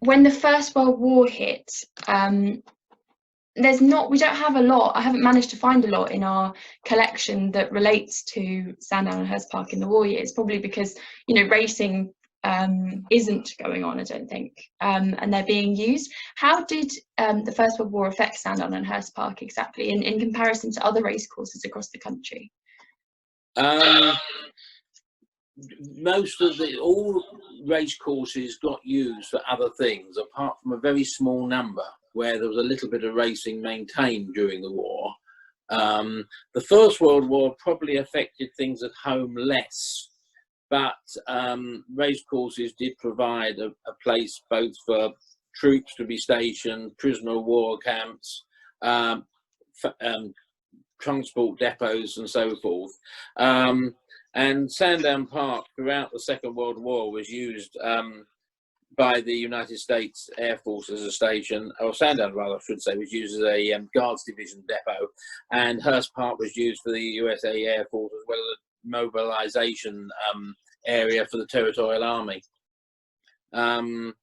when the First World War hit, we don't have a lot. I haven't managed to find a lot in our collection that relates to Sandown and Hurst Park in the war years, probably because, you know, racing isn't going on, I don't think, and they're being used. How did the First World War affect Sandown and Hurst Park exactly in comparison to other racecourses across the country? All racecourses got used for other things, apart from a very small number where there was a little bit of racing maintained during the war. The First World War probably affected things at home less, but racecourses did provide a place both for troops to be stationed, prisoner of war camps, transport depots and so forth. And Sandown Park throughout the Second World War was used by the United States Air Force as a station, or Sandown rather I should say, was used as a Guards Division depot, and Hurst Park was used for the USA Air Force as well as a mobilisation area for the Territorial Army. And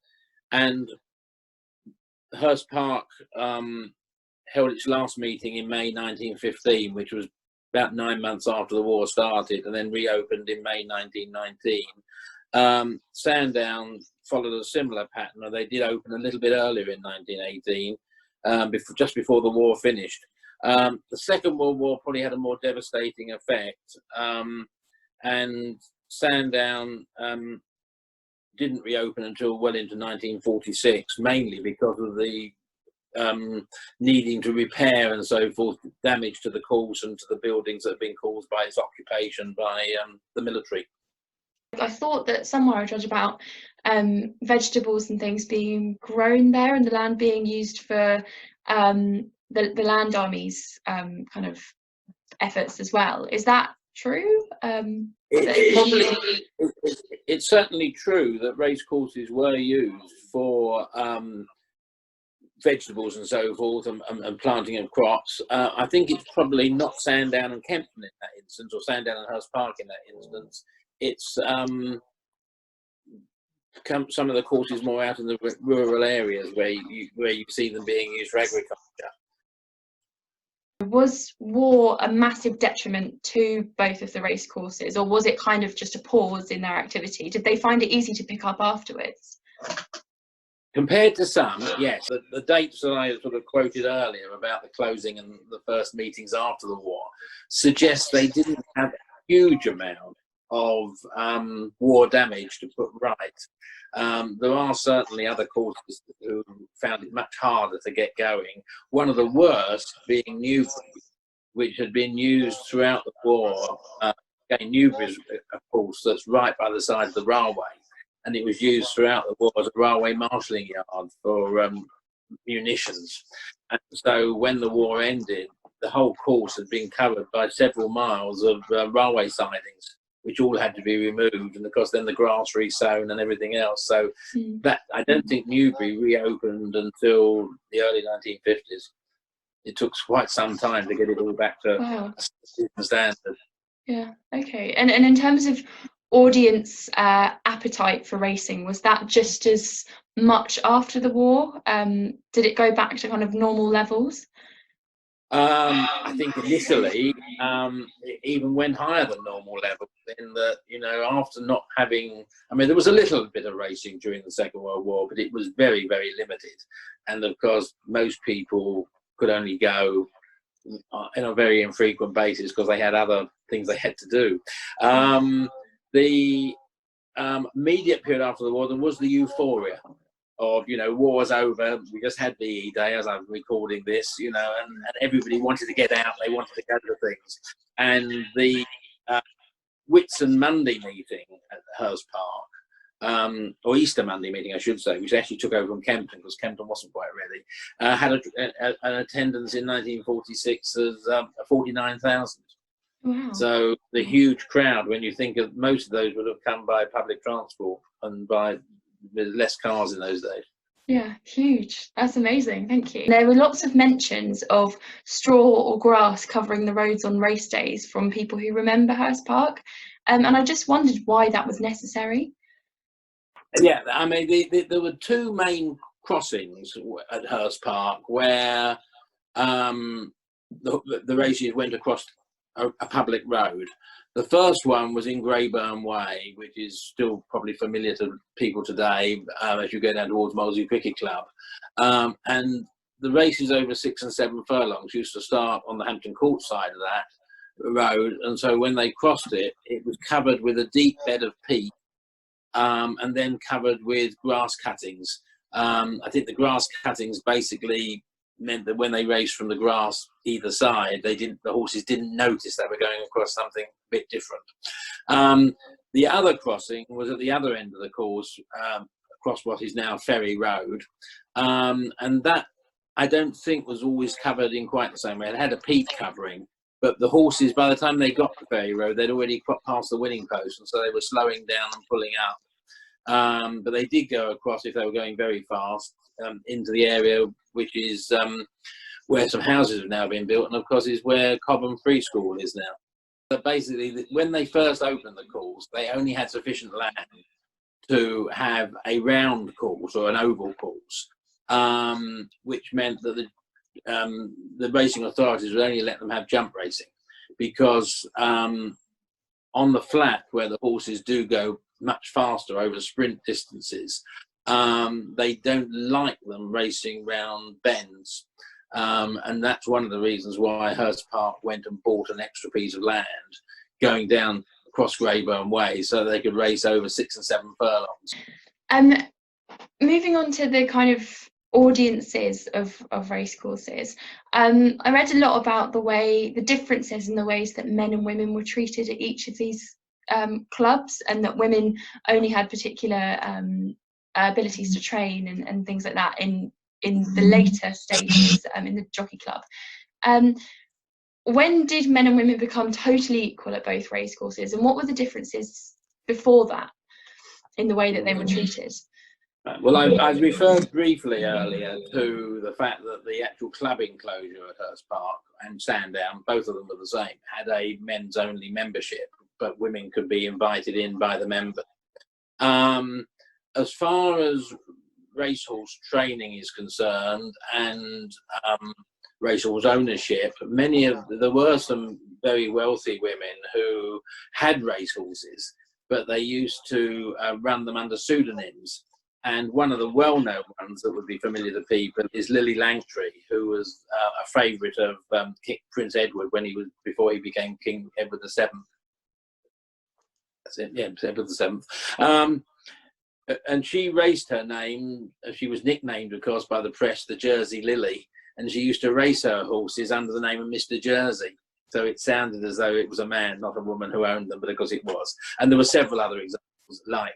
Hurst Park held its last meeting in May 1915, which was about 9 months after the war started, and then reopened in May 1919. Sandown followed a similar pattern, and they did open a little bit earlier in 1918, just before the war finished. The Second World War probably had a more devastating effect, and Sandown didn't reopen until well into 1946, mainly because of the needing to repair and so forth, damage to the course and to the buildings that have been caused by its occupation by the military. I thought that somewhere I read about vegetables and things being grown there and the land being used for the land army's kind of efforts as well. Is that true? It's certainly true that racecourses were used for vegetables and so forth, and planting of crops. I think it's probably not Sandown and Kempton in that instance, or Sandown and Hurst Park in that instance. It's some of the courses more out in the rural areas where you see them being used for agriculture. Was war a massive detriment to both of the race courses, or was it kind of just a pause in their activity? Did they find it easy to pick up afterwards? Compared to some, yes. The dates that I sort of quoted earlier about the closing and the first meetings after the war suggest they didn't have a huge amount of war damage to put right. There are certainly other courses who found it much harder to get going. One of the worst being Newbury, which had been used throughout the war. Again, Newbury is a course that's right by the side of the railway, and it was used throughout the war as a railway marshalling yard for munitions. And so when the war ended, the whole course had been covered by several miles of railway sidings, which all had to be removed, and of course then the grass resown and everything else. So that, I don't think Newbury reopened until the early 1950s. It took quite some time to get it all back to standard. Yeah, okay. And in terms of audience appetite for racing, was that just as much after the war? Did it go back to kind of normal levels? I think initially even went higher than normal levels, in that, you know, after not having, I mean, there was a little bit of racing during the Second World War, but it was very, very limited. And of course, most people could only go on a very infrequent basis because they had other things they had to do. The immediate period after the war, there was the euphoria of, you know, war's over, we just had VE Day as I'm recording this, you know, and everybody wanted to get out, they wanted to go to things. And the Whitsun Monday meeting at Hurst Park, or Easter Monday meeting, I should say, which actually took over from Kempton because Kempton wasn't quite ready, had an attendance in 1946 of 49,000. Wow. So the huge crowd, when you think of, most of those would have come by public transport and by less cars in those days. Yeah, huge. That's amazing. Thank you. There were lots of mentions of straw or grass covering the roads on race days from people who remember Hurst Park. And I just wondered why that was necessary. Yeah, I mean, there were two main crossings at Hurst Park where the races went across a public road. The first one was in Greyburn Way, which is still probably familiar to people today as you go down towards Molesey Cricket Club. And the races over 6 and 7 furlongs used to start on the Hampton Court side of that road. And so when they crossed it, it was covered with a deep bed of peat and then covered with grass cuttings. I think the grass cuttings basically meant that when they raced from the grass either side, the horses didn't notice they were going across something a bit different. The other crossing was at the other end of the course, across what is now Ferry Road, and that I don't think was always covered in quite the same way. It had a peat covering, but the horses, by the time they got to Ferry Road, they'd already got past the winning post, and so they were slowing down and pulling up. But they did go across, if they were going very fast, into the area which is where some houses have now been built, and of course is where Cobham Free School is now. But basically, when they first opened the course, they only had sufficient land to have a round course or an oval course, which meant that the racing authorities would only let them have jump racing, because on the flat where the horses do go much faster over sprint distances, they don't like them racing round bends, and that's one of the reasons why Hurst Park went and bought an extra piece of land going down across Greyburn Way so they could race over 6 and 7 furlongs. Moving on to the kind of audiences of racecourses, I read a lot about the differences in the ways that men and women were treated at each of these clubs, and that women only had particular abilities to train and things like that in the later stages in the jockey club. When did men and women become totally equal at both racecourses, and what were the differences before that in the way that they were treated? Well, I referred briefly earlier to the fact that the actual club enclosure at Hurst Park and Sandown, both of them were the same, had a men's only membership, but women could be invited in by the members. As far as racehorse training is concerned and racehorse ownership, there were some very wealthy women who had racehorses, but they used to run them under pseudonyms. And one of the well-known ones that would be familiar to people is Lily Langtry, who was a favourite of Prince Edward before he became King Edward VII. That's it, yeah, Edward VII. And she raced her name, she was nicknamed, of course, by the press, the Jersey Lily, and she used to race her horses under the name of Mr. Jersey. So it sounded as though it was a man, not a woman, who owned them, but of course it was. And there were several other examples like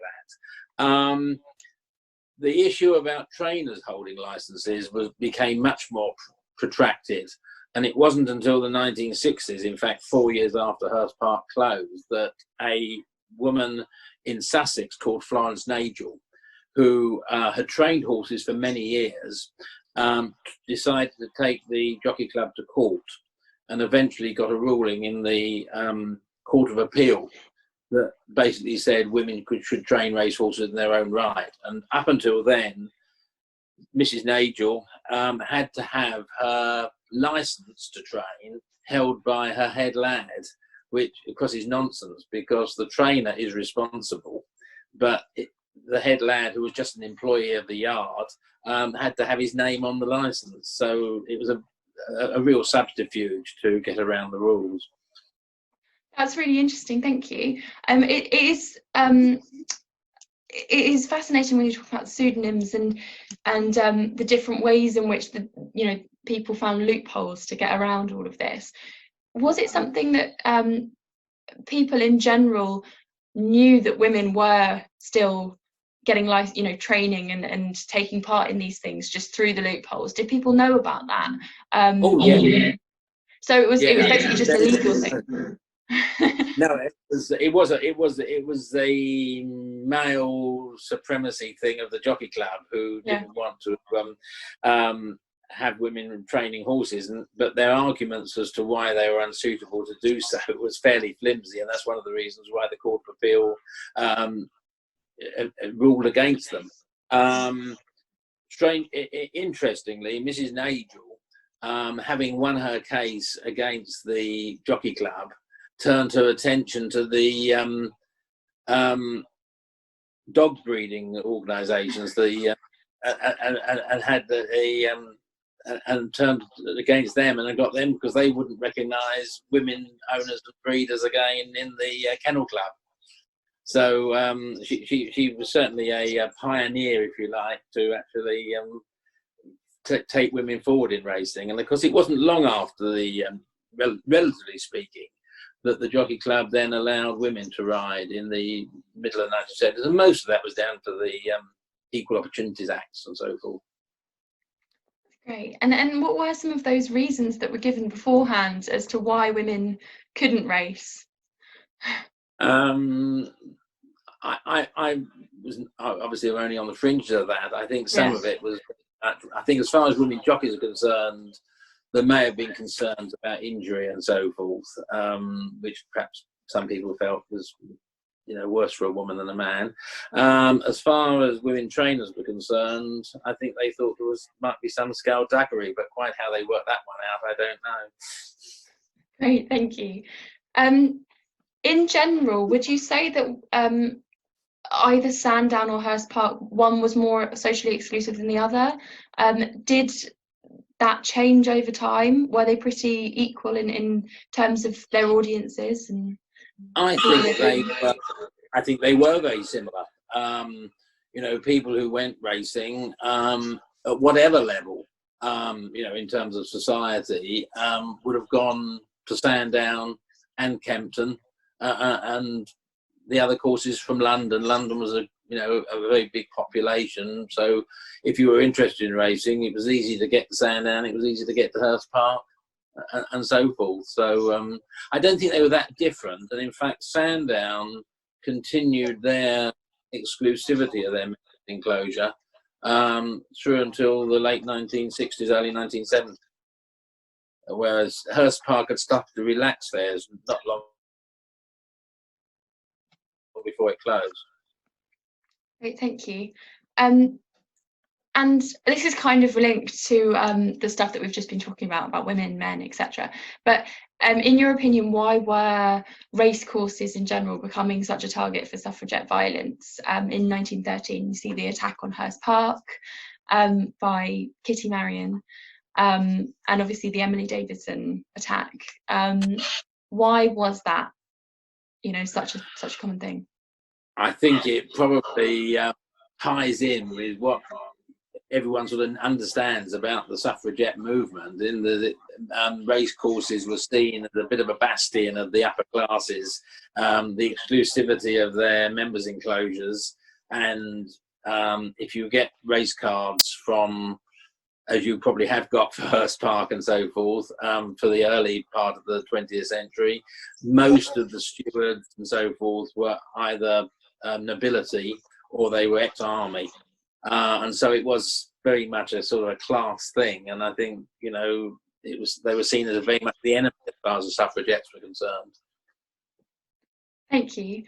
that. The issue about trainers holding licenses became much more protracted, and it wasn't until the 1960s, in fact 4 years after Hurst Park closed, that a woman in Sussex called Florence Nagel, who had trained horses for many years, decided to take the Jockey Club to court, and eventually got a ruling in the Court of Appeal that basically said women should train racehorses in their own right. And up until then, Mrs. Nagel had to have her licence to train held by her head lad, which of course is nonsense, because the trainer is responsible, but the head lad, who was just an employee of the yard, had to have his name on the licence. So it was a real subterfuge to get around the rules. That's really interesting, thank you. It is fascinating when you talk about pseudonyms and the different ways in which people found loopholes to get around all of this. Was it something that people in general knew that women were still getting training and taking part in these things just through the loopholes? Did people know about that? Oh yeah. So it was basically just a legal thing. No, it was a male supremacy thing of the Jockey Club, who didn't want to have women training horses, but their arguments as to why they were unsuitable to do so was fairly flimsy, and that's one of the reasons why the Court of Appeal ruled against them. Interestingly, Mrs. Nagel, having won her case against the Jockey Club, turned her attention to the dog breeding organisations, and had and turned against them, and got them because they wouldn't recognise women owners and breeders again in the Kennel Club. So she was certainly a pioneer, if you like, to actually take women forward in racing. And of course, it wasn't long after the, relatively speaking, that the Jockey Club then allowed women to ride in the middle of the 1970s, and most of that was down to the Equal Opportunities Acts and so forth. Great. And what were some of those reasons that were given beforehand as to why women couldn't race? I was obviously only on the fringes of that. I think some of it was, I think as far as women jockeys are concerned, there may have been concerns about injury and so forth, which perhaps some people felt was, worse for a woman than a man. As far as women trainers were concerned, I think they thought there might be some skullduggery, but quite how they worked that one out, I don't know. Great, thank you. In general, would you say that either Sandown or Hurst Park, one was more socially exclusive than the other? Did that change over time? Were they pretty equal in terms of their audiences? And I think they were very similar. People who went racing at whatever level, in terms of society, would have gone to Sandown and Kempton, and the other courses from London. London was a very big population, so if you were interested in racing, it was easy to get to Sandown, it was easy to get to Hurst Park, and so forth. So I don't think they were that different, and in fact Sandown continued their exclusivity of their enclosure through until the late 1960s, early 1970s, whereas Hurst Park had started to relax theirs not long before it closed. Great, thank you. And this is kind of linked to the stuff that we've just been talking about women, men, etc. But in your opinion, why were racecourses in general becoming such a target for suffragette violence? In 1913, you see the attack on Hurst Park by Kitty Marion, and obviously the Emily Davidson attack. Why was that, such a common thing? I think it probably ties in with what everyone sort of understands about the suffragette movement, in the racecourses were seen as a bit of a bastion of the upper classes, the exclusivity of their members' enclosures, and if you get race cards from, as you probably have got for Hurst Park and so forth, for the early part of the 20th century, most of the stewards and so forth were either nobility or they were ex-army. And so it was very much a sort of a class thing, and I think they were seen as very much the enemy as far as the suffragettes were concerned. Thank you.